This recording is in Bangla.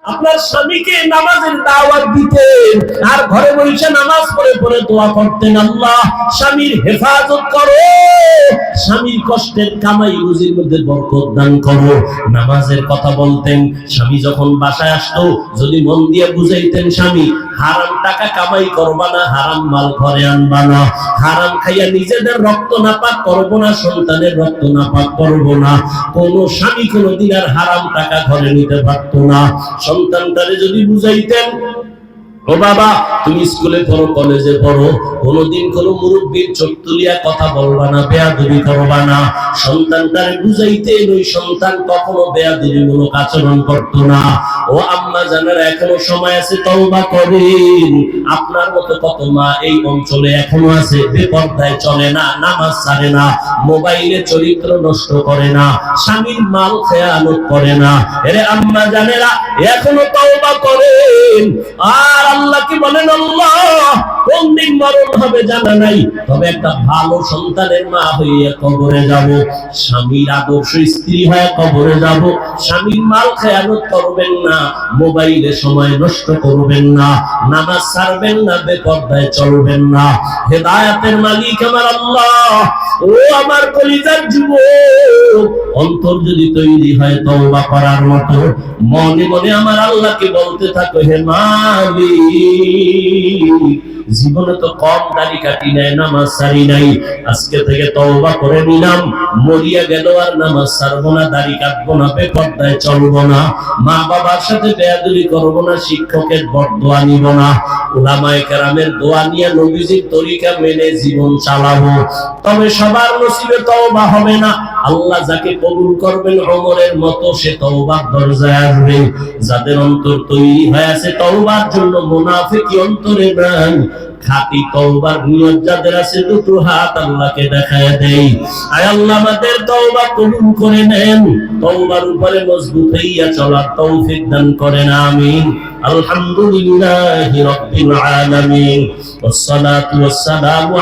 আপনার স্বামীকে নামাজের দাওয়াত দিতেন আর ঘরে বসে নামাজ পড়ে পড়ে দোয়া করতেন, আল্লাহ স্বামীর হেফাজত করো, স্বামীর কষ্টের কামাই রুজির মধ্যে বরকত দান করো। নামাজের কথা বলতেন। স্বামী যখন বাসায় আসতো যদি মন দিয়ে বুঝাইতেন, স্বামী হারাম টাকা কামাই করবা না, হারাম মাল ঘরে আনবা না, হারাম খাইয়া নিজেদের রক্ত নাপাক করবো না, সন্তানের রক্ত নাপাক করবো না। কোন স্বামী কোনদিন আর হারাম টাকা ঘরে নিতে পারতো না। সন্তানটারে যদি বুঝাইতেন, ও বাবা তুমি স্কুলে পড়ো, কলেজে পড়ো, কোনদিন কোন মুরব্বীর চোখ তুলিয়া কথা বলবা না, বেয়াদবি করবা না। সন্তানটারে বুঝাইতেন, ওই সন্তান কখনো বেয়াদবিমূলক আচরণ করতো না। ও আম্মা জানেরা, এখনো সময় আছে, তওবা করেন। আপনার মতো কত মা এই অঞ্চলে এখনো আছে, বেপরদায় চলে না, নামাজ ছাড়ে না, মোবাইলে চরিত্র নষ্ট করে না, স্বামীর মাল খেয়ানত করে না। এরে আম্মা জানেরা, এখনো তওবা করেন। আর আল্লাহ কি বলেন, আল্লাহ কোন দিন মরণ হবে জানা নাই, তবে একটা ভালো সন্তানের মা হয়ে কবরে যাব, স্বামীর আদর্শ স্ত্রী হয়ে কবরে যাব। স্বামীর মাল খেয়ানত করবেন না, মোবাইলে সময় নষ্ট করবেন না, নামাজ ছাড়বেন না, বেপরদায় চলবেন না। হেদায়েতের মালিক আমার আল্লাহ। ও আমার কলিজার যুবক, অন্তর যদি তৈরি হয় তওবা করার মতো, মনে মনে আমার আল্লাহকে বলতে থাকো, হে মালিক, জীবনে তো কম দাড়ি কাটি নাই, নামাজ ছাড়ি নাই, আজকে থেকে তওবা করে নিলাম, মরিয়া গেল আর নামাজ ছাড়বো না, দাড়ি কাটবো না, বেপরদায় চলবো না, মা বাবার সাথে বেয়াদবি করবো না, শিক্ষকের বদদোয়া নিব না, উলামায়ে কেরামের দোয়া নিয়ে নবীজির তরিকা মেনে জীবন চালাবো। তবে সবার নসিবে তওবা হবে না। আল্লাহ যাকে কবুল করবেন ওমরের মতো, সে তওবার দরজায় আসবে। যাদের অন্তর তৈরি হয়ে আছে তওবার জন্য, মুনাফিকি অন্তরে নাই, খাঁটি তওবার নিয়ত যাদের আছে, দুটো হাত আল্লাহকে দেখায় দেই, আয় আল্লাহ আমাদের তওবা কবুল করে নেন, তওবার উপরে মজবুত হইয়া চলার তৌফিক দান করেন, আমিন। আলহামদুলিল্লাহি রাব্বিল আলামিন, ওয়াসসালাতু ওয়াসসালামু